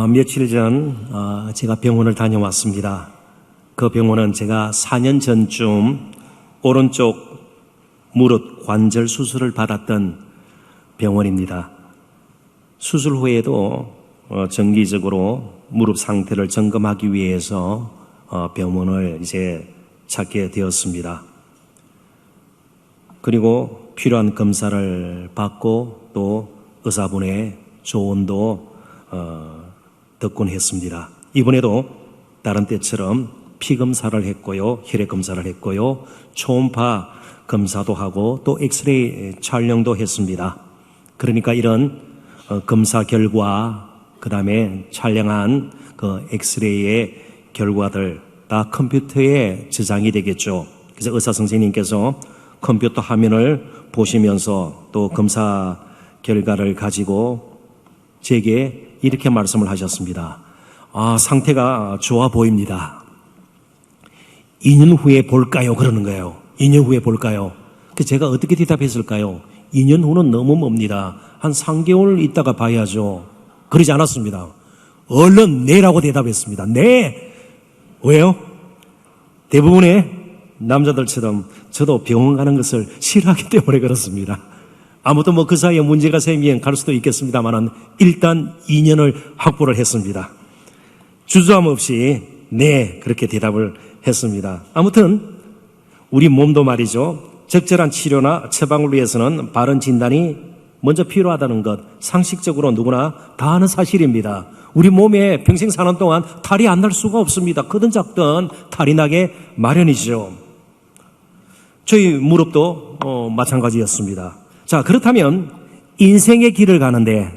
며칠 전 제가 병원을 다녀왔습니다. 그 병원은 제가 4년 전쯤 오른쪽 무릎 관절 수술을 받았던 병원입니다. 수술 후에도 정기적으로 무릎 상태를 점검하기 위해서 병원을 이제 찾게 되었습니다. 그리고 필요한 검사를 받고 또 의사분의 조언도 듣곤 했습니다. 이번에도 다른 때처럼 피 검사를 했고요, 혈액 검사를 했고요, 초음파 검사도 하고 또 엑스레이 촬영도 했습니다. 그러니까 이런 검사 결과, 그 다음에 촬영한 그 엑스레이의 결과들 다 컴퓨터에 저장이 되겠죠. 그래서 의사 선생님께서 컴퓨터 화면을 보시면서 또 검사 결과를 가지고 제게 이렇게 말씀을 하셨습니다. 상태가 좋아 보입니다. 2년 후에 볼까요? 그러는 거예요. 2년 후에 볼까요? 그래서 제가 어떻게 대답했을까요? 2년 후는 너무 멉니다. 한 3개월 있다가 봐야죠. 그러지 않았습니다. 얼른 네라고 대답했습니다. 네! 왜요? 대부분의 남자들처럼 저도 병원 가는 것을 싫어하기 때문에 그렇습니다. 아무튼 그 사이에 문제가 생기면 갈 수도 있겠습니다만 일단 2년을 확보를 했습니다. 주저함 없이 네, 그렇게 대답을 했습니다. 아무튼 우리 몸도 말이죠, 적절한 치료나 처방을 위해서는 바른 진단이 먼저 필요하다는 것, 상식적으로 누구나 다 아는 사실입니다. 우리 몸에 평생 사는 동안 탈이 안 날 수가 없습니다. 크든 작든 탈이 나게 마련이죠. 저희 무릎도 마찬가지였습니다. 자, 그렇다면 인생의 길을 가는데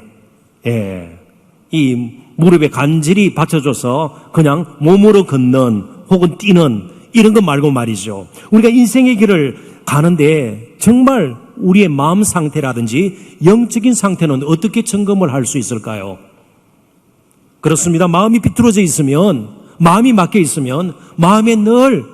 이 무릎에 관절이 받쳐줘서 그냥 몸으로 걷는 혹은 뛰는 이런 것 말고 말이죠, 우리가 인생의 길을 가는데 정말 우리의 마음 상태라든지 영적인 상태는 어떻게 점검을 할 수 있을까요? 그렇습니다. 마음이 비뚤어져 있으면, 마음이 막혀 있으면, 마음에 늘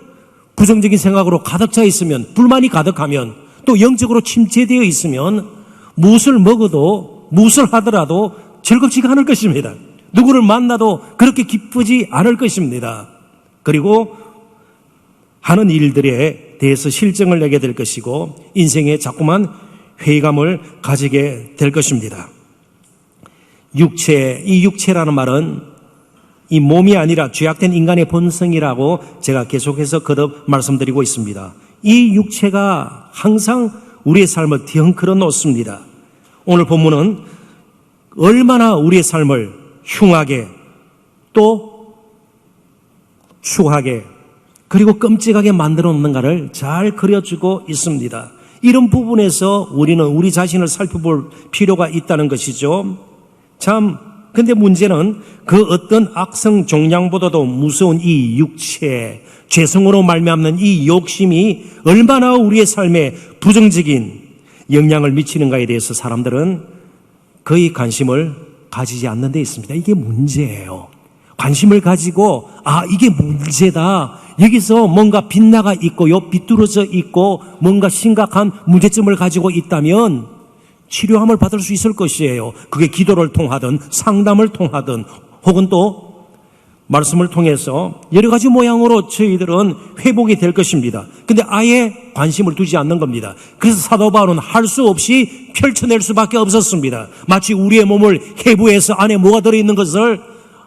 부정적인 생각으로 가득 차 있으면, 불만이 가득하면, 또 영적으로 침체되어 있으면 무엇을 먹어도 무엇을 하더라도 즐겁지가 않을 것입니다. 누구를 만나도 그렇게 기쁘지 않을 것입니다. 그리고 하는 일들에 대해서 실정을 내게 될 것이고 인생에 자꾸만 회의감을 가지게 될 것입니다. 육체, 이 육체라는 말은 이 몸이 아니라 죄악된 인간의 본성이라고 제가 계속해서 거듭 말씀드리고 있습니다. 이 육체가 항상 우리의 삶을 덩크러 놓습니다. 오늘 본문은 얼마나 우리의 삶을 흉하게 또 추하게 그리고 끔찍하게 만들어 놓는가를 잘 그려주고 있습니다. 이런 부분에서 우리는 우리 자신을 살펴볼 필요가 있다는 것이죠. 근데 문제는 그 어떤 악성 종양보다도 무서운 이 육체, 죄성으로 말미암는 이 욕심이 얼마나 우리의 삶에 부정적인 영향을 미치는가에 대해서 사람들은 거의 관심을 가지지 않는 데 있습니다. 이게 문제예요. 관심을 가지고 이게 문제다, 여기서 뭔가 빗나가 있고요, 비뚤어져 있고 뭔가 심각한 문제점을 가지고 있다면 치료함을 받을 수 있을 것이에요. 그게 기도를 통하든 상담을 통하든 혹은 또 말씀을 통해서 여러 가지 모양으로 저희들은 회복이 될 것입니다. 근데 아예 관심을 두지 않는 겁니다. 그래서 사도 바울은 할 수 없이 펼쳐낼 수밖에 없었습니다. 마치 우리의 몸을 해부해서 안에 뭐가 들어있는 것을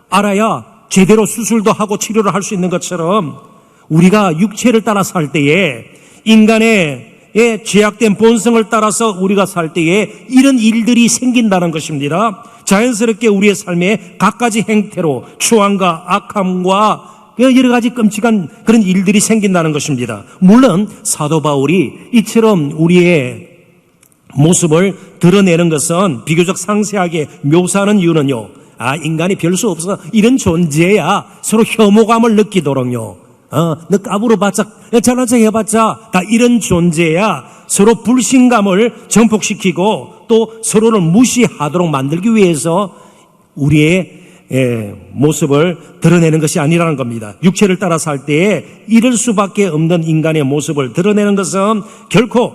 알아야 제대로 수술도 하고 치료를 할 수 있는 것처럼 우리가 육체를 따라 살 때에 인간의 죄악된 본성을 따라서 우리가 살 때에 이런 일들이 생긴다는 것입니다. 자연스럽게 우리의 삶에 갖가지 행태로 추함과 악함과 여러 가지 끔찍한 그런 일들이 생긴다는 것입니다. 물론 사도 바울이 이처럼 우리의 모습을 드러내는 것은 비교적 상세하게 묘사하는 이유는요, 인간이 별 수 없어, 이런 존재야 서로 혐오감을 느끼도록요, 너 까불어봤자, 잘난 척 해봤자 다 이런 존재야 서로 불신감을 증폭시키고 또 서로를 무시하도록 만들기 위해서 우리의 모습을 드러내는 것이 아니라는 겁니다. 육체를 따라 살 때에 이럴 수밖에 없는 인간의 모습을 드러내는 것은 결코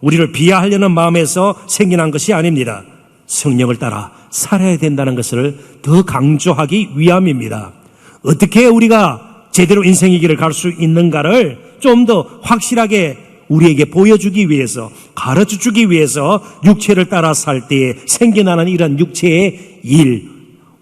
우리를 비하하려는 마음에서 생겨난 것이 아닙니다. 성령을 따라 살아야 된다는 것을 더 강조하기 위함입니다. 어떻게 우리가 제대로 인생의 길을 갈 수 있는가를 좀 더 확실하게 우리에게 보여주기 위해서, 가르쳐주기 위해서 육체를 따라 살 때에 생겨나는 이런 육체의 일,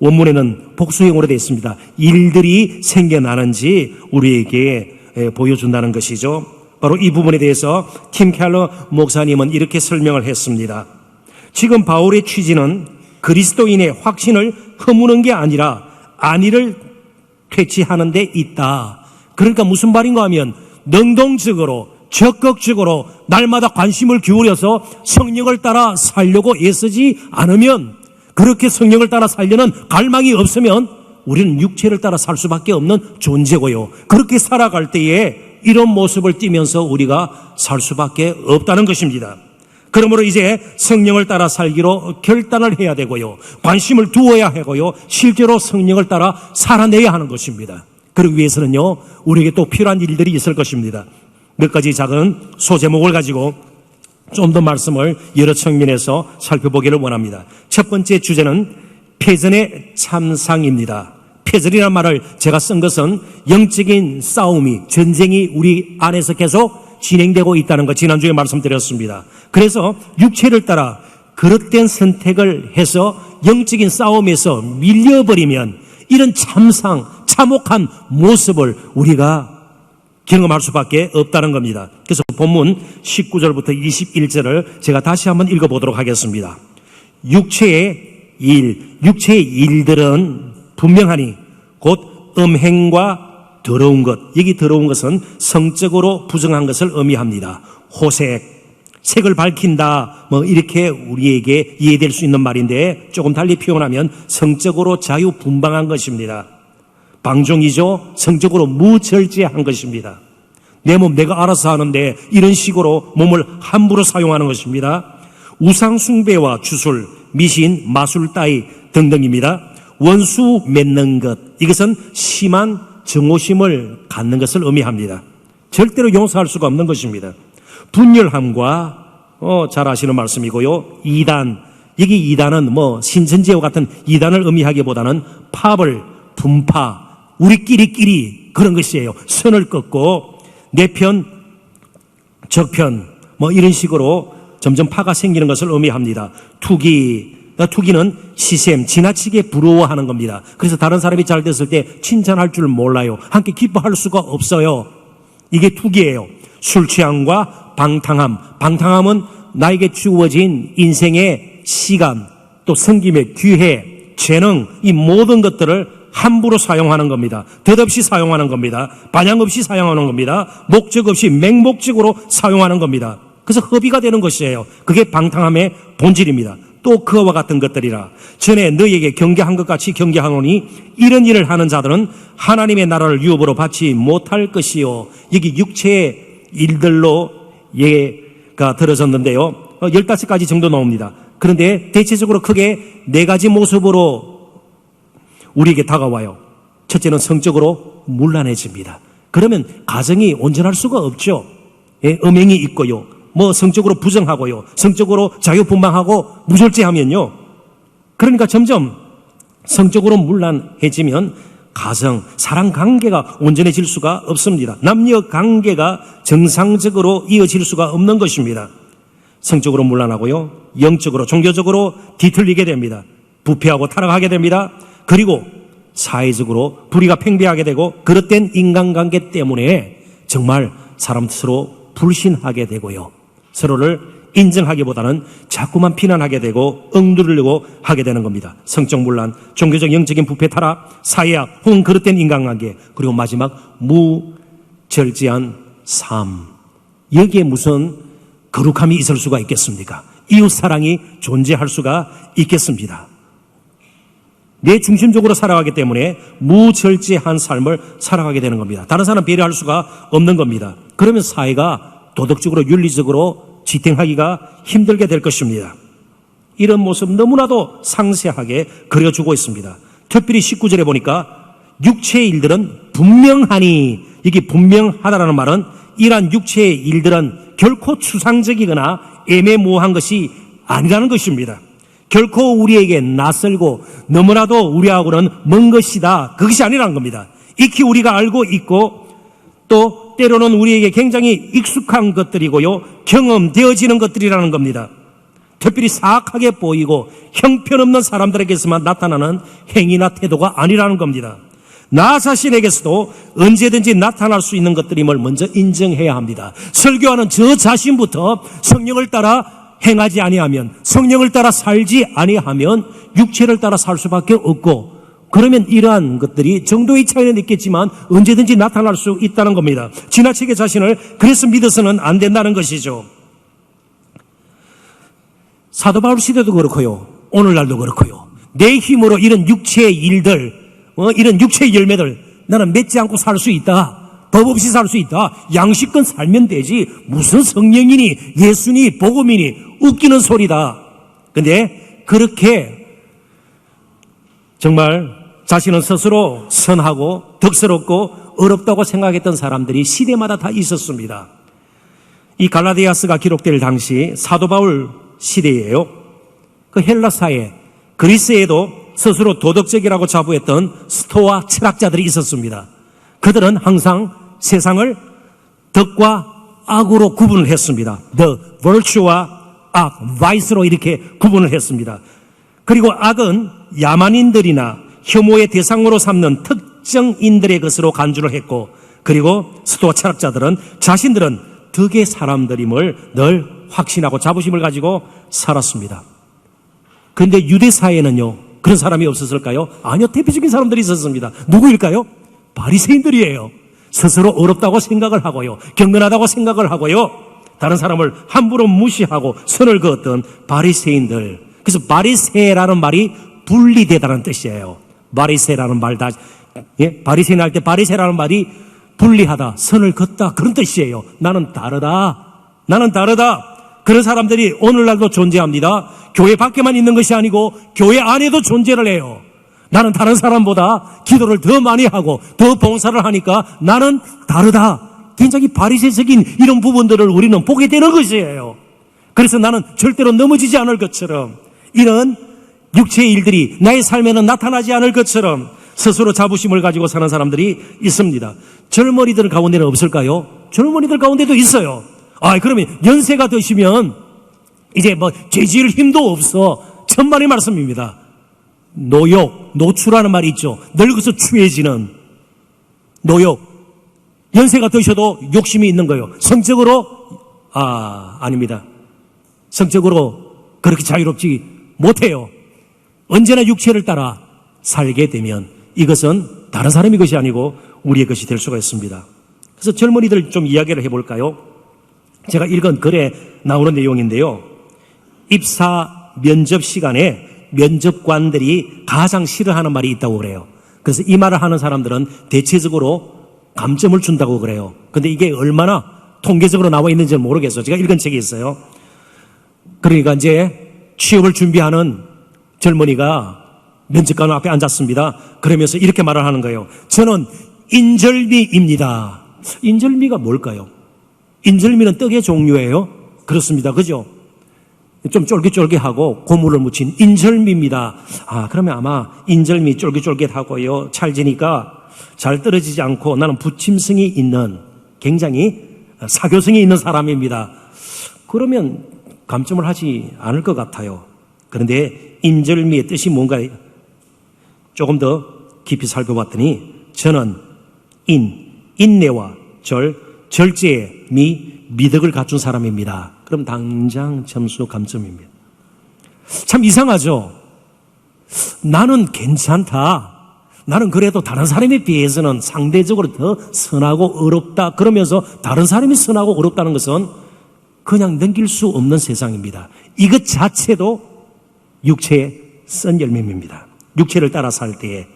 원문에는 복수형으로 되어 있습니다. 일들이 생겨나는지 우리에게 보여준다는 것이죠. 바로 이 부분에 대해서 킴 켈러 목사님은 이렇게 설명을 했습니다. 지금 바울의 취지는 그리스도인의 확신을 허무는 게 아니라 안위를 퇴치하는 데 있다. 그러니까 무슨 말인가 하면 능동적으로 적극적으로 날마다 관심을 기울여서 성령을 따라 살려고 애쓰지 않으면, 그렇게 성령을 따라 살려는 갈망이 없으면 우리는 육체를 따라 살 수밖에 없는 존재고요. 그렇게 살아갈 때에 이런 모습을 띠면서 우리가 살 수밖에 없다는 것입니다. 그러므로 이제 성령을 따라 살기로 결단을 해야 되고요. 관심을 두어야 하고요. 실제로 성령을 따라 살아내야 하는 것입니다. 그러기 위해서는요, 우리에게 또 필요한 일들이 있을 것입니다. 몇 가지 작은 소제목을 가지고 좀 더 말씀을 여러 측면에서 살펴보기를 원합니다. 첫 번째 주제는 패전의 참상입니다. 패전이라는 말을 제가 쓴 것은 영적인 싸움이, 전쟁이 우리 안에서 계속 진행되고 있다는 것, 지난주에 말씀드렸습니다. 그래서 육체를 따라 그릇된 선택을 해서 영적인 싸움에서 밀려버리면 이런 참상, 참혹한 모습을 우리가 경험할 수밖에 없다는 겁니다. 그래서 본문 19절부터 21절을 제가 다시 한번 읽어보도록 하겠습니다. 육체의 일들은 분명하니 곧 음행과 더러운 것, 여기 더러운 것은 성적으로 부정한 것을 의미합니다. 호색, 색을 밝힌다, 이렇게 우리에게 이해될 수 있는 말인데 조금 달리 표현하면 성적으로 자유분방한 것입니다. 방종이죠. 성적으로 무절제한 것입니다. 내 몸 내가 알아서 하는데 이런 식으로 몸을 함부로 사용하는 것입니다. 우상숭배와 주술, 미신, 마술 따위 등등입니다. 원수 맺는 것, 이것은 심한 정오심을 갖는 것을 의미합니다. 절대로 용서할 수가 없는 것입니다. 분열함과 잘 아시는 말씀이고요. 이단, 여기 이단은 신천지와 같은 이단을 의미하기보다는 파벌, 분파, 우리끼리 그런 것이에요. 선을 긋고 내 편, 적편 이런 식으로 점점 파가 생기는 것을 의미합니다. 투기는 시샘, 지나치게 부러워하는 겁니다. 그래서 다른 사람이 잘 됐을 때 칭찬할 줄 몰라요. 함께 기뻐할 수가 없어요. 이게 투기예요. 술 취함과 방탕함은 나에게 주어진 인생의 시간, 또 성김의 기회, 재능, 이 모든 것들을 함부로 사용하는 겁니다. 덧없이 사용하는 겁니다. 반향 없이 사용하는 겁니다. 목적 없이 맹목적으로 사용하는 겁니다. 그래서 허비가 되는 것이에요. 그게 방탕함의 본질입니다. 또 그와 같은 것들이라 전에 너희에게 경계한 것 같이 경계하노니 이런 일을 하는 자들은 하나님의 나라를 유업으로 받지 못할 것이요. 여기 육체의 일들로 예가 들어졌는데요. 15가지 정도 나옵니다. 그런데 대체적으로 크게 4가지 모습으로 우리에게 다가와요. 첫째는 성적으로 문란해집니다. 그러면 가정이 온전할 수가 없죠. 음행이 있고요. 성적으로 부정하고요. 성적으로 자유분방하고 무절제하면요. 그러니까 점점 성적으로 문란해지면 가정, 사랑 관계가 온전해질 수가 없습니다. 남녀 관계가 정상적으로 이어질 수가 없는 것입니다. 성적으로 문란하고요. 영적으로, 종교적으로 뒤틀리게 됩니다. 부패하고 타락하게 됩니다. 그리고 사회적으로 불의가 팽배하게 되고 그릇된 인간관계 때문에 정말 사람 스스로 불신하게 되고요. 서로를 인정하기보다는 자꾸만 비난하게 되고 억누르려고 하게 되는 겁니다. 성적 문란, 종교적 영적인 부패 타락, 사회악, 혹은 그릇된 인간관계, 그리고 마지막 무절제한 삶. 여기에 무슨 거룩함이 있을 수가 있겠습니까? 이웃사랑이 존재할 수가 있겠습니다. 내 중심적으로 살아가기 때문에 무절제한 삶을 살아가게 되는 겁니다. 다른 사람 배려할 수가 없는 겁니다. 그러면 사회가 도덕적으로 윤리적으로 지탱하기가 힘들게 될 것입니다. 이런 모습 너무나도 상세하게 그려주고 있습니다. 특별히 19절에 보니까 육체의 일들은 분명하니, 이게 분명하다라는 말은 이러한 육체의 일들은 결코 추상적이거나 애매모호한 것이 아니라는 것입니다. 결코 우리에게 낯설고 너무나도 우리하고는 먼 것이다. 그것이 아니라는 겁니다. 익히 우리가 알고 있고 또 때로는 우리에게 굉장히 익숙한 것들이고요. 경험되어지는 것들이라는 겁니다. 특별히 사악하게 보이고 형편없는 사람들에게서만 나타나는 행위나 태도가 아니라는 겁니다. 나 자신에게서도 언제든지 나타날 수 있는 것들임을 먼저 인정해야 합니다. 설교하는 저 자신부터 성령을 따라 행하지 아니하면, 성령을 따라 살지 아니하면 육체를 따라 살 수밖에 없고, 그러면 이러한 것들이 정도의 차이는 있겠지만 언제든지 나타날 수 있다는 겁니다. 지나치게 자신을 그래서 믿어서는 안 된다는 것이죠. 사도 바울 시대도 그렇고요, 오늘날도 그렇고요, 내 힘으로 이런 육체의 일들, 이런 육체의 열매들 나는 맺지 않고 살 수 있다, 법 없이 살 수 있다, 양식껏 살면 되지, 무슨 성령이니 예수니 복음이니 웃기는 소리다. 근데 그렇게 정말 자신은 스스로 선하고 덕스럽고 어렵다고 생각했던 사람들이 시대마다 다 있었습니다. 이 갈라디아서가 기록될 당시 사도 바울 시대예요. 그 헬라 사회, 그리스에도 스스로 도덕적이라고 자부했던 스토아 철학자들이 있었습니다. 그들은 항상 세상을 덕과 악으로 구분을 했습니다. The virtue와 악, vice로 이렇게 구분을 했습니다. 그리고 악은 야만인들이나 혐오의 대상으로 삼는 특정인들의 것으로 간주를 했고, 그리고 스토아 철학자들은 자신들은 덕의 사람들임을 늘 확신하고 자부심을 가지고 살았습니다. 그런데 유대 사회에는요, 그런 사람이 없었을까요? 아니요, 대표적인 사람들이 있었습니다. 누구일까요? 바리새인들이에요. 스스로 어렵다고 생각을 하고요, 경건하다고 생각을 하고요, 다른 사람을 함부로 무시하고 선을 그었던 바리새인들. 그래서 바리새라는 말이 분리되다는 뜻이에요. 바리새라는 말 다, 바리새인 할 때 바리새라는 말이 분리하다, 선을 긋다, 그런 뜻이에요. 나는 다르다. 나는 다르다. 그런 사람들이 오늘날도 존재합니다. 교회 밖에만 있는 것이 아니고 교회 안에도 존재를 해요. 나는 다른 사람보다 기도를 더 많이 하고 더 봉사를 하니까 나는 다르다. 굉장히 바리새적인 이런 부분들을 우리는 보게 되는 것이에요. 그래서 나는 절대로 넘어지지 않을 것처럼, 이런 육체의 일들이 나의 삶에는 나타나지 않을 것처럼 스스로 자부심을 가지고 사는 사람들이 있습니다. 젊은이들 가운데는 없을까요? 젊은이들 가운데도 있어요. 그러면 연세가 드시면 이제 죄지을 힘도 없어. 천만의 말씀입니다. 노출하는 말이 있죠. 늙어서 추해지는 노욕. 연세가 드셔도 욕심이 있는 거예요. 성적으로 아닙니다. 성적으로 그렇게 자유롭지 못해요. 언제나 육체를 따라 살게 되면 이것은 다른 사람의 것이 아니고 우리의 것이 될 수가 있습니다. 그래서 젊은이들 좀 이야기를 해볼까요? 제가 읽은 글에 나오는 내용인데요, 입사 면접 시간에 면접관들이 가장 싫어하는 말이 있다고 그래요. 그래서 이 말을 하는 사람들은 대체적으로 감점을 준다고 그래요. 근데 이게 얼마나 통계적으로 나와 있는지는 모르겠어요. 제가 읽은 책이 있어요. 그러니까 이제 취업을 준비하는 젊은이가 면접관 앞에 앉았습니다. 그러면서 이렇게 말을 하는 거예요. 저는 인절미입니다. 인절미가 뭘까요? 인절미는 떡의 종류예요. 그렇습니다. 그죠? 좀 쫄깃쫄깃하고 고무를 묻힌 인절미입니다. 그러면 아마 인절미 쫄깃쫄깃하고요, 찰지니까 잘 떨어지지 않고 나는 부침성이 있는, 굉장히 사교성이 있는 사람입니다. 그러면 감점을 하지 않을 것 같아요. 그런데 인절미의 뜻이 뭔가 조금 더 깊이 살펴봤더니 저는 인내와 절제의 미덕을 갖춘 사람입니다. 그럼 당장 점수 감점입니다. 참 이상하죠? 나는 괜찮다, 나는 그래도 다른 사람에 비해서는 상대적으로 더 선하고 어렵다, 그러면서 다른 사람이 선하고 어렵다는 것은 그냥 넘길 수 없는 세상입니다. 이것 자체도 육체의 쓴 열매입니다. 육체를 따라 살 때에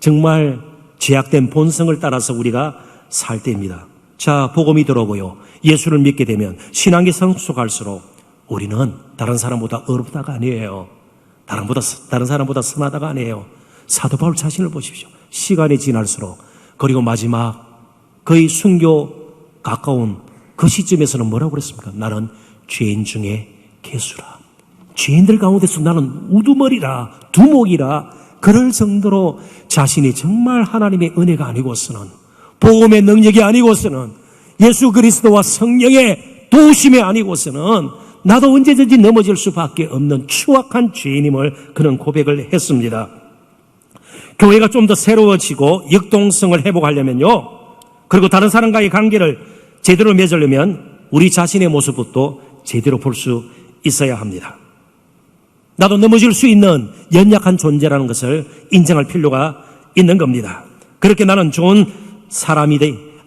정말 죄악된 본성을 따라서 우리가 살 때입니다. 자, 복음이 들어오고요, 예수를 믿게 되면 신앙이 성숙할수록 우리는 다른 사람보다 어렵다가 아니에요. 다른 사람보다 선하다가 아니에요. 사도 바울 자신을 보십시오. 시간이 지날수록, 그리고 마지막 거의 순교 가까운 그 시점에서는 뭐라고 그랬습니까? 나는 죄인 중에 괴수라. 죄인들 가운데서 나는 우두머리라, 두목이라, 그럴 정도로 자신이 정말 하나님의 은혜가 아니고서는, 복음의 능력이 아니고서는, 예수 그리스도와 성령의 도우심이 아니고서는 나도 언제든지 넘어질 수밖에 없는 추악한 죄인임을 그는 고백을 했습니다. 교회가 좀 더 새로워지고 역동성을 회복하려면요, 그리고 다른 사람과의 관계를 제대로 맺으려면 우리 자신의 모습부터 제대로 볼 수 있어야 합니다. 나도 넘어질 수 있는 연약한 존재라는 것을 인정할 필요가 있는 겁니다. 그렇게 나는 좋은 사람이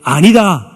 아니다.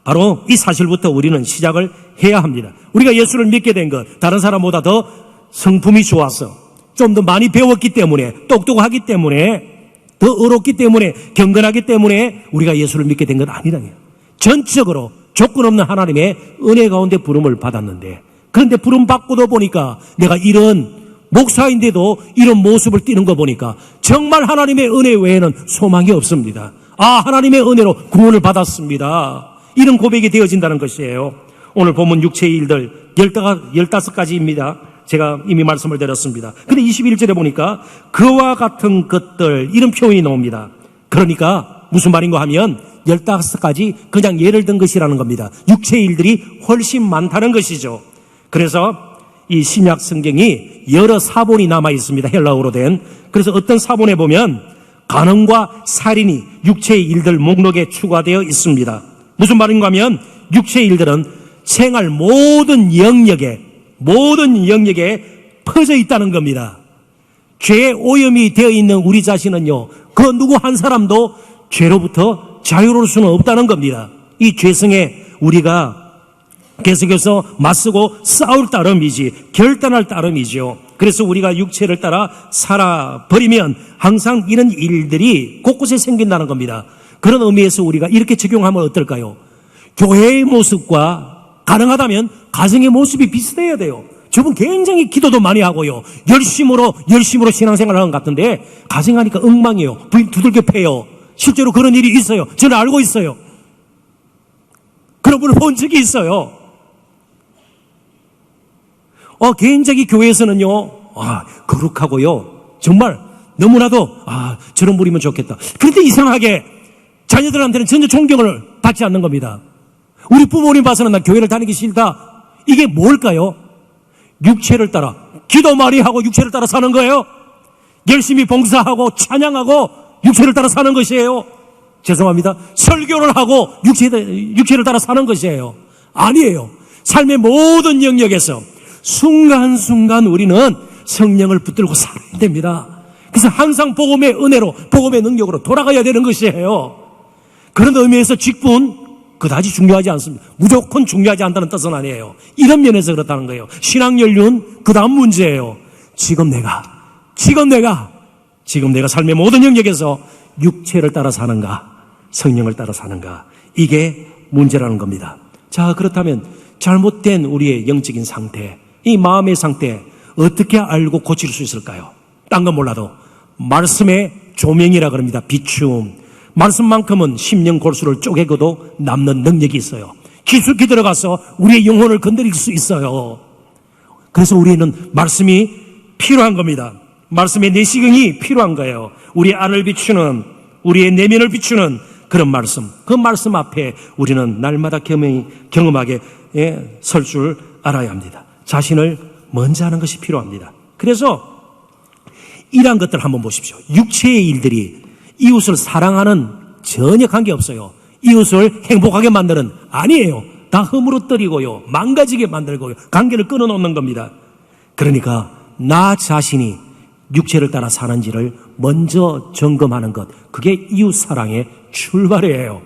바로 이 사실부터 우리는 시작을 해야 합니다. 우리가 예수를 믿게 된 것, 다른 사람보다 더 성품이 좋아서, 좀 더 많이 배웠기 때문에, 똑똑하기 때문에, 더 어렵기 때문에, 경건하기 때문에 우리가 예수를 믿게 된 건 아니라요. 전적으로 조건 없는 하나님의 은혜 가운데 부름을 받았는데, 그런데 부름 받고도 보니까 내가 이런 목사인데도 이런 모습을 띠는 거 보니까 정말 하나님의 은혜 외에는 소망이 없습니다. 아, 하나님의 은혜로 구원을 받았습니다. 이런 고백이 되어진다는 것이에요. 오늘 본문 육체의 일들 15가지입니다. 제가 이미 말씀을 드렸습니다. 근데 21절에 보니까 그와 같은 것들, 이런 표현이 나옵니다. 그러니까 무슨 말인가 하면 15가지 그냥 예를 든 것이라는 겁니다. 육체의 일들이 훨씬 많다는 것이죠. 그래서 이 신약 성경이 여러 사본이 남아 있습니다. 헬라어로 된. 그래서 어떤 사본에 보면 간음과 살인이 육체의 일들 목록에 추가되어 있습니다. 무슨 말인가 하면 육체의 일들은 생활 모든 영역에 퍼져 있다는 겁니다. 죄의 오염이 되어 있는 우리 자신은요, 그 누구 한 사람도 죄로부터 자유로울 수는 없다는 겁니다. 이 죄성에 우리가 계속해서 맞서고 싸울 따름이지, 결단할 따름이죠. 그래서 우리가 육체를 따라 살아버리면 항상 이런 일들이 곳곳에 생긴다는 겁니다. 그런 의미에서 우리가 이렇게 적용하면 어떨까요? 교회의 모습과 가능하다면 가정의 모습이 비슷해야 돼요. 저분 굉장히 기도도 많이 하고요, 열심으로 신앙생활을 하는 것 같은데 가정하니까 엉망이에요. 부인 두들겨 패요. 실제로 그런 일이 있어요. 저는 알고 있어요. 그런 분을 본 적이 있어요. 굉장히 교회에서는요, 거룩하고요, 정말 너무나도 저런 분이면 좋겠다. 그런데 이상하게 자녀들한테는 전혀 존경을 받지 않는 겁니다. 우리 부모님 봐서는 나 교회를 다니기 싫다. 이게 뭘까요? 육체를 따라 기도 많이 하고 육체를 따라 사는 거예요. 열심히 봉사하고 찬양하고 육체를 따라 사는 것이에요. 죄송합니다. 설교를 하고 육체를 따라 사는 것이에요. 아니에요. 삶의 모든 영역에서 순간순간 우리는 성령을 붙들고 살아야 됩니다. 그래서 항상 복음의 은혜로, 복음의 능력으로 돌아가야 되는 것이에요. 그런 의미에서 직분 그다지 중요하지 않습니다. 무조건 중요하지 않다는 뜻은 아니에요. 이런 면에서 그렇다는 거예요. 신앙 연륜 그 다음 문제예요. 지금 내가 삶의 모든 영역에서 육체를 따라 사는가, 성령을 따라 사는가, 이게 문제라는 겁니다. 자, 그렇다면 잘못된 우리의 영적인 상태, 이 마음의 상태 어떻게 알고 고칠 수 있을까요? 딴 건 몰라도 말씀의 조명이라 그럽니다. 비춤. 말씀만큼은 심령 골수를 쪼개고도 남는 능력이 있어요. 깊숙이 들어가서 우리의 영혼을 건드릴 수 있어요. 그래서 우리는 말씀이 필요한 겁니다. 말씀의 내시경이 필요한 거예요. 우리 안을 비추는, 우리의 내면을 비추는 그런 말씀, 그 말씀 앞에 우리는 날마다 경험하게 설 줄 알아야 합니다. 자신을 먼저 하는 것이 필요합니다. 그래서 이러한 것들 한번 보십시오. 육체의 일들이 이웃을 사랑하는 전혀 관계없어요. 이웃을 행복하게 만드는, 아니에요. 다 허물어뜨리고요, 망가지게 만들고요, 관계를 끊어놓는 겁니다. 그러니까 나 자신이 육체를 따라 사는지를 먼저 점검하는 것, 그게 이웃 사랑의 출발이에요.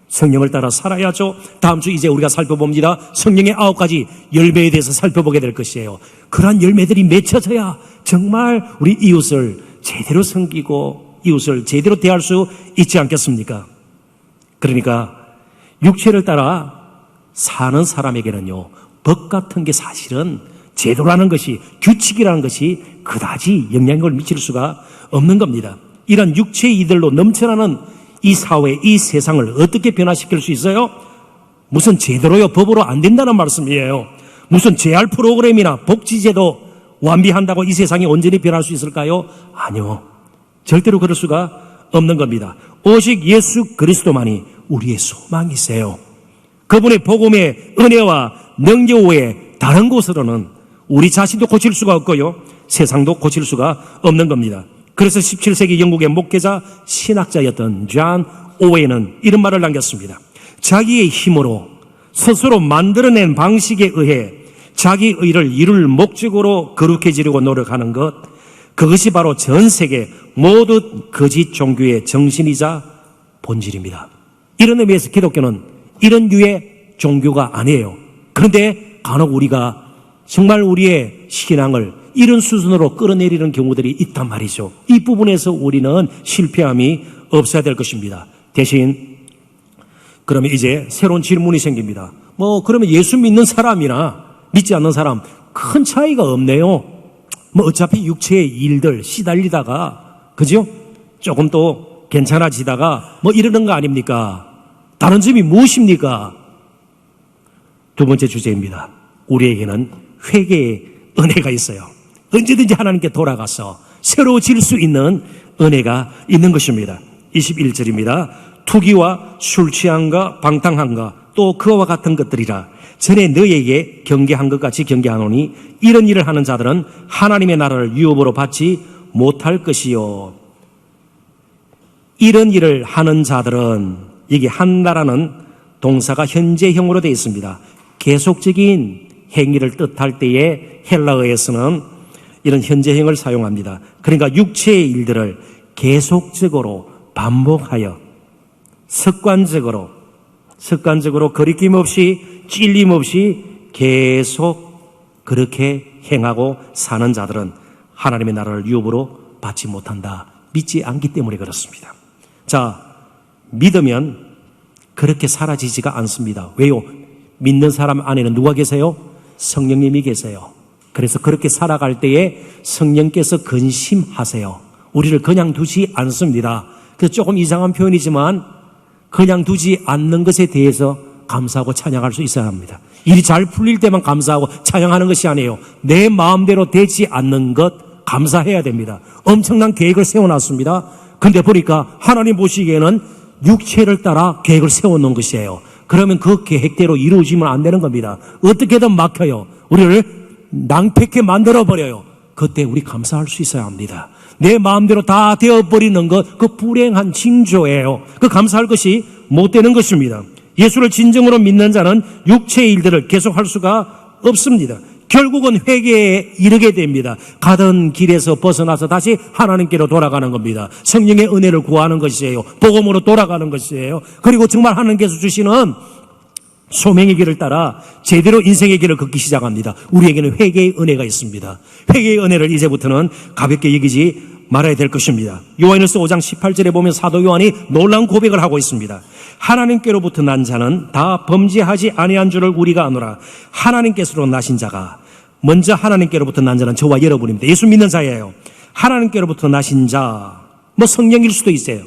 성령을 따라 살아야죠. 다음 주 이제 우리가 살펴봅니다. 성령의 9가지 열매에 대해서 살펴보게 될 것이에요. 그러한 열매들이 맺혀져야 정말 우리 이웃을 제대로 섬기고 이웃을 제대로 대할 수 있지 않겠습니까? 그러니까 육체를 따라 사는 사람에게는요, 법 같은 게 사실은 제도라는 것이, 규칙이라는 것이 그다지 영향력을 미칠 수가 없는 겁니다. 이런 육체의 이들로 넘쳐나는 이 사회, 이 세상을 어떻게 변화시킬 수 있어요? 무슨 제도로요, 법으로 안 된다는 말씀이에요. 무슨 재활 프로그램이나 복지제도 완비한다고 이 세상이 온전히 변할 수 있을까요? 아니요. 절대로 그럴 수가 없는 겁니다. 오직 예수 그리스도만이 우리의 소망이세요. 그분의 복음의 은혜와 능력 외에 다른 곳으로는 우리 자신도 고칠 수가 없고요, 세상도 고칠 수가 없는 겁니다. 그래서 17세기 영국의 목회자 신학자였던 존 오웨이는 이런 말을 남겼습니다. 자기의 힘으로 스스로 만들어낸 방식에 의해 자기 의를 이룰 목적으로 거룩해지려고 노력하는 것, 그것이 바로 전 세계 모든 거짓 종교의 정신이자 본질입니다. 이런 의미에서 기독교는 이런 류의 종교가 아니에요. 그런데 간혹 우리가 정말 우리의 신앙을 이런 수준으로 끌어내리는 경우들이 있단 말이죠. 이 부분에서 우리는 실패함이 없어야 될 것입니다. 대신 그러면 이제 새로운 질문이 생깁니다. 그러면 예수 믿는 사람이나 믿지 않는 사람 큰 차이가 없네요. 어차피 육체의 일들 시달리다가, 그죠? 조금 또 괜찮아지다가 이러는 거 아닙니까? 다른 점이 무엇입니까? 두 번째 주제입니다. 우리에게는 회개의 은혜가 있어요. 언제든지 하나님께 돌아가서 새로워질 수 있는 은혜가 있는 것입니다. 21절입니다. 투기와 술 취함과 방탕함과 또 그와 같은 것들이라 전에 너희에게 경계한 것 같이 경계하노니 이런 일을 하는 자들은 하나님의 나라를 유업으로 받지 못할 것이요. 이런 일을 하는 자들은, 여기 한다라는 동사가 현재형으로 되어 있습니다. 계속적인 행위를 뜻할 때에 헬라어에서는 이런 현재형을 사용합니다. 그러니까 육체의 일들을 계속적으로 반복하여 습관적으로 거리낌 없이 찔림 없이 계속 그렇게 행하고 사는 자들은 하나님의 나라를 유업으로 받지 못한다. 믿지 않기 때문에 그렇습니다. 자, 믿으면 그렇게 사라지지가 않습니다. 왜요? 믿는 사람 안에는 누가 계세요? 성령님이 계세요. 그래서 그렇게 살아갈 때에 성령께서 근심하세요. 우리를 그냥 두지 않습니다. 그래서 조금 이상한 표현이지만 그냥 두지 않는 것에 대해서 감사하고 찬양할 수 있어야 합니다. 일이 잘 풀릴 때만 감사하고 찬양하는 것이 아니에요. 내 마음대로 되지 않는 것 감사해야 됩니다. 엄청난 계획을 세워놨습니다. 근데 보니까 하나님 보시기에는 육체를 따라 계획을 세워놓은 것이에요. 그러면 그 계획대로 이루어지면 안 되는 겁니다. 어떻게든 막혀요. 우리를 낭패케 만들어버려요. 그때 우리 감사할 수 있어야 합니다. 내 마음대로 다 되어버리는 것, 그 불행한 징조예요. 그 감사할 것이 못 되는 것입니다. 예수를 진정으로 믿는 자는 육체의 일들을 계속할 수가 없습니다. 결국은 회개에 이르게 됩니다. 가던 길에서 벗어나서 다시 하나님께로 돌아가는 겁니다. 성령의 은혜를 구하는 것이에요. 복음으로 돌아가는 것이에요. 그리고 정말 하나님께서 주시는 소명의 길을 따라 제대로 인생의 길을 걷기 시작합니다. 우리에게는 회개의 은혜가 있습니다. 회개의 은혜를 이제부터는 가볍게 여기지 말아야 될 것입니다. 요한일서 5장 18절에 보면 사도 요한이 놀라운 고백을 하고 있습니다. 하나님께로부터 난 자는 다 범죄하지 아니한 줄을 우리가 아노라. 하나님께서로 나신 자가, 먼저 하나님께로부터 난 자는 저와 여러분입니다. 예수 믿는 자예요. 하나님께로부터 나신 자, 성령일 수도 있어요.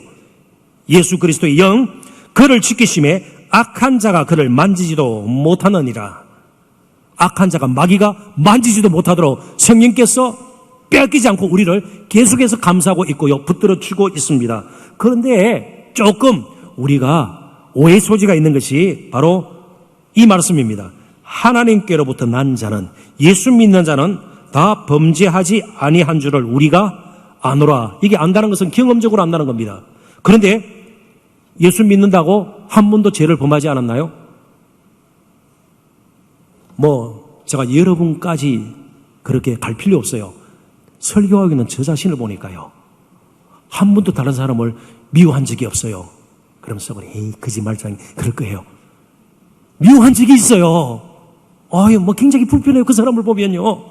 예수 그리스도의 영, 그를 지키심에 악한 자가 그를 만지지도 못하느니라. 악한 자가, 마귀가 만지지도 못하도록 성령께서 빼앗기지 않고 우리를 계속해서 감싸고 있고요, 붙들어주고 있습니다. 그런데 조금 우리가 오해 소지가 있는 것이 바로 이 말씀입니다. 하나님께로부터 난 자는, 예수 믿는 자는 다 범죄하지 아니한 줄을 우리가 아노라. 이게 안다는 것은 경험적으로 안다는 겁니다. 그런데 예수 믿는다고 한 번도 죄를 범하지 않았나요? 제가 여러분까지 그렇게 갈 필요 없어요. 설교하고 있는 저 자신을 보니까요, 한 번도 다른 사람을 미워한 적이 없어요. 그러면서 에이, 거짓말장이 그럴 거예요. 미워한 적이 있어요. 굉장히 불편해요. 그 사람을 보면요.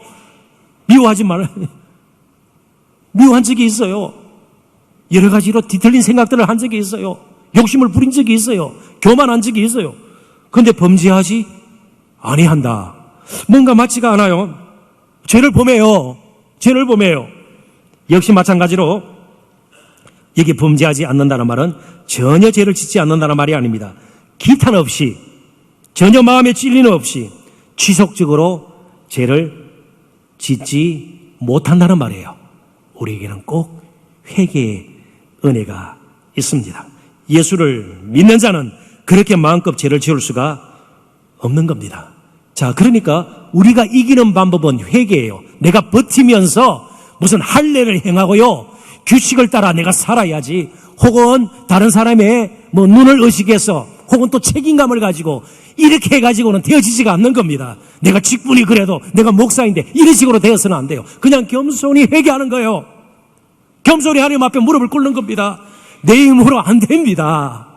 미워하지 말아요. 미워한 적이 있어요. 여러 가지로 뒤틀린 생각들을 한 적이 있어요. 욕심을 부린 적이 있어요. 교만한 적이 있어요. 그런데 범죄하지 아니한다. 뭔가 맞지가 않아요. 죄를 범해요. 역시 마찬가지로 여기 범죄하지 않는다는 말은 전혀 죄를 짓지 않는다는 말이 아닙니다. 기탄 없이, 전혀 마음에 찔림 없이 지속적으로 죄를 짓지 못한다는 말이에요. 우리에게는 꼭 회개의 은혜가 있습니다. 예수를 믿는 자는 그렇게 마음껏 죄를 지을 수가 없는 겁니다. 자, 그러니까 우리가 이기는 방법은 회개예요. 내가 버티면서 무슨 할례를 행하고요, 규칙을 따라 내가 살아야지, 혹은 다른 사람의 눈을 의식해서, 혹은 또 책임감을 가지고 이렇게 해가지고는 되어지지가 않는 겁니다. 내가 직분이 그래도 내가 목사인데 이런 식으로 되어서는 안 돼요. 그냥 겸손히 회개하는 거예요. 겸손히 하나님 앞에 무릎을 꿇는 겁니다. 내 힘으로 안 됩니다.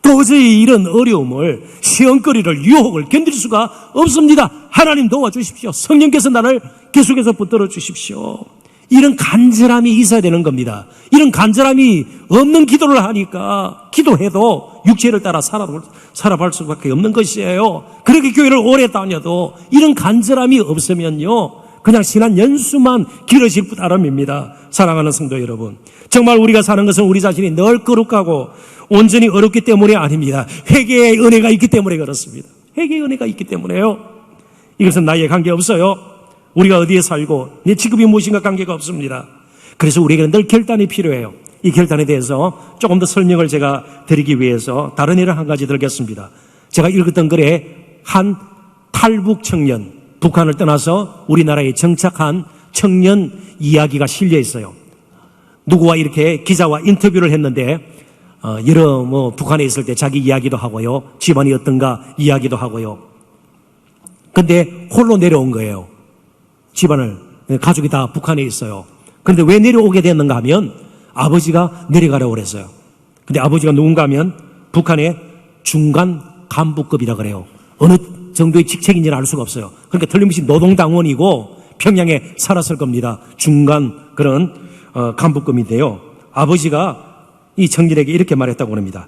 도저히 이런 어려움을, 시험거리를, 유혹을 견딜 수가 없습니다. 하나님 도와주십시오. 성령께서 나를 계속해서 붙들어 주십시오. 이런 간절함이 있어야 되는 겁니다. 이런 간절함이 없는 기도를 하니까 기도해도 육체를 따라 살아갈 수밖에 없는 것이에요. 그렇게 교회를 오래 다녀도 이런 간절함이 없으면요, 그냥 신한 연수만 길어질 따름입니다. 사랑하는 성도 여러분, 정말 우리가 사는 것은 우리 자신이 늘 거룩하고 온전히 어렵기 때문이 아닙니다. 회개의 은혜가 있기 때문에 그렇습니다. 회개의 은혜가 있기 때문에요. 이것은 나에게 관계없어요. 우리가 어디에 살고 내 직업이 무엇인가 관계가 없습니다. 그래서 우리에게는 늘 결단이 필요해요. 이 결단에 대해서 조금 더 설명을 제가 드리기 위해서 다른 예를 한 가지 들겠습니다. 제가 읽었던 글에 한 탈북 청년, 북한을 떠나서 우리나라에 정착한 청년 이야기가 실려 있어요. 누구와 이렇게 기자와 인터뷰를 했는데 여러 북한에 있을 때 자기 이야기도 하고요, 집안이 어떤가 이야기도 하고요. 근데 홀로 내려온 거예요. 집안을, 가족이 다 북한에 있어요. 그런데 왜 내려오게 됐는가 하면 아버지가 내려가라고 그랬어요. 근데 아버지가 누군가 하면 북한의 중간 간부급이라 그래요. 어느 정도의 직책인지는 알 수가 없어요. 그러니까 틀림없이 노동당원이고 평양에 살았을 겁니다. 중간 그런 간부급인데요. 아버지가 이 청년에게 이렇게 말했다고 합니다.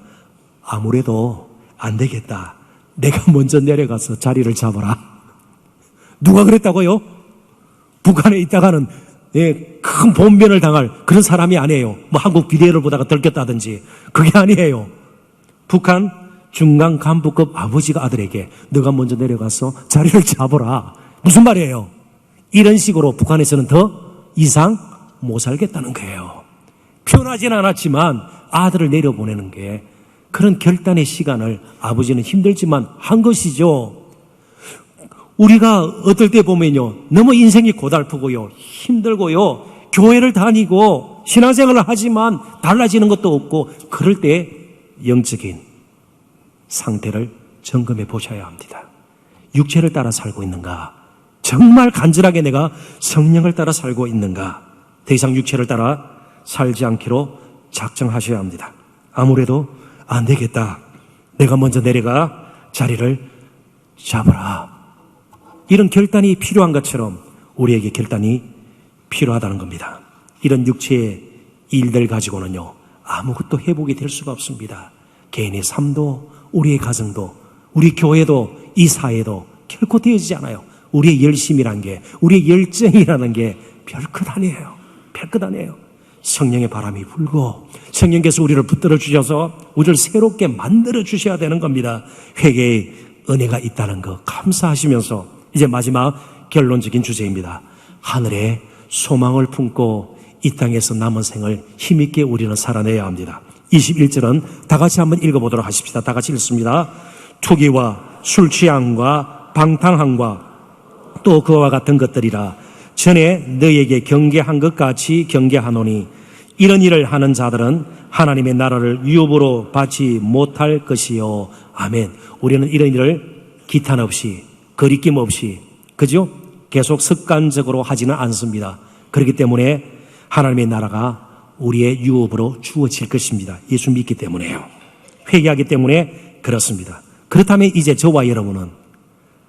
아무래도 안 되겠다. 내가 먼저 내려가서 자리를 잡아라. 누가 그랬다고요? 북한에 있다가는 큰 본변을 당할 그런 사람이 아니에요. 한국 비대를 보다가 들켰다든지 그게 아니에요. 북한 중간 간부급 아버지가 아들에게 너가 먼저 내려가서 자리를 잡아라. 무슨 말이에요? 이런 식으로 북한에서는 더 이상 못 살겠다는 거예요. 편하진 않았지만 아들을 내려보내는 게 그런 결단의 시간을 아버지는 힘들지만 한 것이죠. 우리가 어떨 때 보면요, 너무 인생이 고달프고요, 힘들고요, 교회를 다니고 신앙생활을 하지만 달라지는 것도 없고, 그럴 때 영적인 상태를 점검해 보셔야 합니다. 육체를 따라 살고 있는가? 정말 간절하게 내가 성령을 따라 살고 있는가? 더 이상 육체를 따라 살지 않기로 작정하셔야 합니다. 아무래도 안 되겠다. 내가 먼저 내려가 자리를 잡으라. 이런 결단이 필요한 것처럼 우리에게 결단이 필요하다는 겁니다. 이런 육체의 일들 가지고는요, 아무것도 회복이 될 수가 없습니다. 개인의 삶도, 우리의 가정도, 우리 교회도, 이 사회도 결코 되어지지 않아요. 우리의 열심이라는 게, 우리의 열정이라는 게 별것 아니에요. 별것 아니에요. 성령의 바람이 불고 성령께서 우리를 붙들어 주셔서 우리를 새롭게 만들어 주셔야 되는 겁니다. 회개의 은혜가 있다는 거 감사하시면서 이제 마지막 결론적인 주제입니다. 하늘에 소망을 품고 이 땅에서 남은 생을 힘있게 우리는 살아내야 합니다. 21절은 다 같이 한번 읽어보도록 하십시다. 다 같이 읽습니다. 투기와 술 취함과 방탕함과 또 그와 같은 것들이라 전에 너희에게 경계한 것 같이 경계하노니 이런 일을 하는 자들은 하나님의 나라를 유업으로 받지 못할 것이요. 아멘. 우리는 이런 일을 기탄 없이, 거리낌 없이, 그죠? 계속 습관적으로 하지는 않습니다. 그렇기 때문에 하나님의 나라가 우리의 유업으로 주어질 것입니다. 예수 믿기 때문에요. 회개하기 때문에 그렇습니다. 그렇다면 이제 저와 여러분은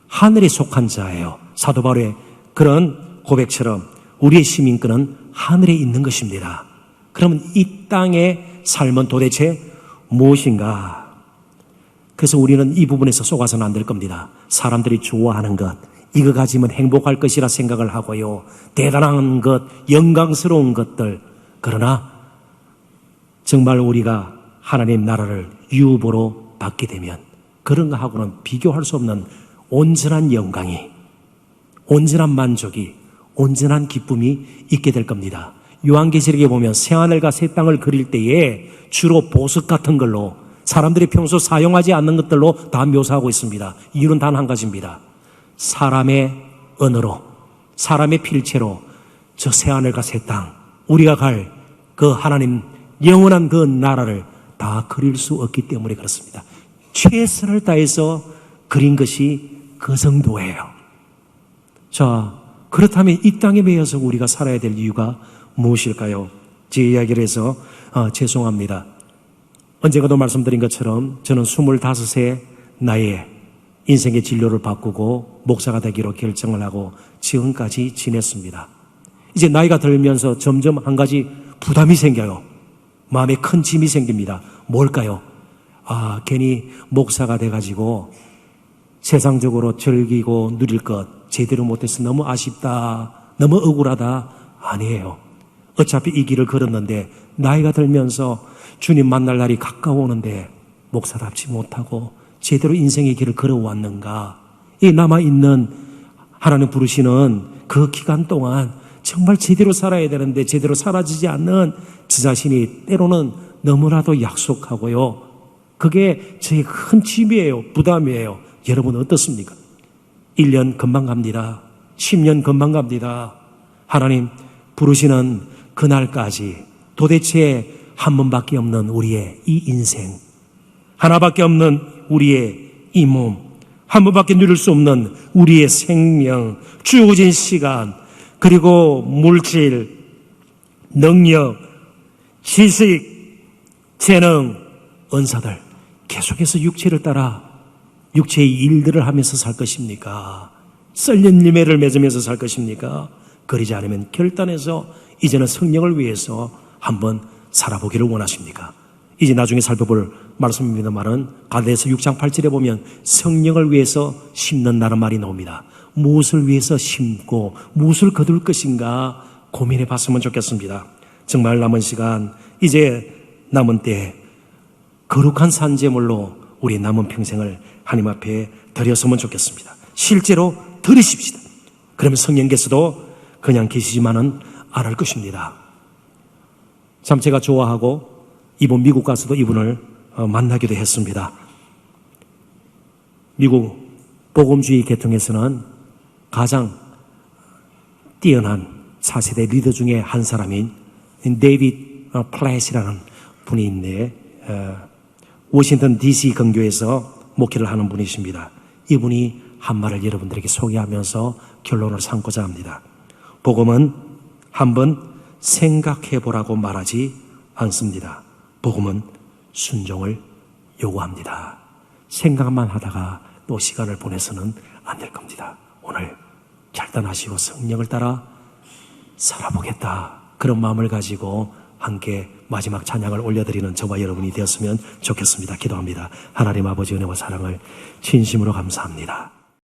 하늘에 속한 자예요. 사도 바울의 그런 고백처럼 우리의 시민권은 하늘에 있는 것입니다. 그러면 이 땅의 삶은 도대체 무엇인가? 그래서 우리는 이 부분에서 속아서는 안 될 겁니다. 사람들이 좋아하는 것, 이거 가지면 행복할 것이라 생각을 하고요. 대단한 것, 영광스러운 것들. 그러나 정말 우리가 하나님 나라를 유업으로 받게 되면 그런 거하고는 비교할 수 없는 온전한 영광이, 온전한 만족이, 온전한 기쁨이 있게 될 겁니다. 요한계시록에 보면 새하늘과 새 땅을 그릴 때에 주로 보석 같은 걸로 사람들이 평소 사용하지 않는 것들로 다 묘사하고 있습니다. 이유는 단 한 가지입니다. 사람의 언어로, 사람의 필체로 저 새하늘과 새 땅, 우리가 갈 그 하나님 영원한 그 나라를 다 그릴 수 없기 때문에 그렇습니다. 최선을 다해서 그린 것이 그 정도예요. 자, 그렇다면 이 땅에 매여서 우리가 살아야 될 이유가 무엇일까요? 제 이야기를 해서 죄송합니다. 언젠가도 말씀드린 것처럼 저는 25세 나이에 인생의 진로를 바꾸고 목사가 되기로 결정을 하고 지금까지 지냈습니다. 이제 나이가 들면서 점점 한 가지 부담이 생겨요. 마음에 큰 짐이 생깁니다. 뭘까요? 괜히 목사가 돼가지고 세상적으로 즐기고 누릴 것 제대로 못해서 너무 아쉽다, 너무 억울하다. 아니에요. 어차피 이 길을 걸었는데 나이가 들면서 주님 만날 날이 가까워오는데 목사답지 못하고 제대로 인생의 길을 걸어왔는가? 이 남아있는 하나님 부르시는 그 기간 동안 정말 제대로 살아야 되는데 제대로 사라지지 않는 저 자신이 때로는 너무나도 약속하고요. 그게 저의 큰 짐이에요. 부담이에요. 여러분 어떻습니까? 1년 금방 갑니다. 10년 금방 갑니다. 하나님 부르시는 그날까지 도대체 한 번밖에 없는 우리의 이 인생, 하나밖에 없는 우리의 이 몸, 한 번밖에 누릴 수 없는 우리의 생명, 주어진 시간, 그리고 물질, 능력, 지식, 재능, 은사들 계속해서 육체를 따라 육체의 일들을 하면서 살 것입니까? 썰린 열매를 맺으면서 살 것입니까? 그러지 않으면 결단해서 이제는 성령을 위해서 한번 살아보기를 원하십니까? 이제 나중에 살펴볼 말씀입니다만은 갈라디아서 6장 8절에 보면 성령을 위해서 심는다는 말이 나옵니다. 무엇을 위해서 심고 무엇을 거둘 것인가 고민해 봤으면 좋겠습니다. 정말 남은 시간, 이제 남은 때 거룩한 산제물로 우리 남은 평생을 하나님 앞에 드렸으면 좋겠습니다. 실제로 들으십시다. 그러면 성령께서도 그냥 계시지만은 안 할 것입니다. 참 제가 좋아하고 이번 미국 가서도 이분을 만나기도 했습니다. 미국 복음주의 계통에서는 가장 뛰어난 4세대 리더 중에 한 사람인 데이비드 플랫이라는 분이 있는데 워싱턴 DC 근교에서 목회를 하는 분이십니다. 이분이 한 말을 여러분들에게 소개하면서 결론을 삼고자 합니다. 복음은 한번 생각해보라고 말하지 않습니다. 복음은 순종을 요구합니다. 생각만 하다가 또 시간을 보내서는 안 될 겁니다. 오늘 결단하시고 성령을 따라 살아보겠다. 그런 마음을 가지고 함께 마지막 찬양을 올려드리는 저와 여러분이 되었으면 좋겠습니다. 기도합니다. 하나님 아버지 은혜와 사랑을 진심으로 감사합니다.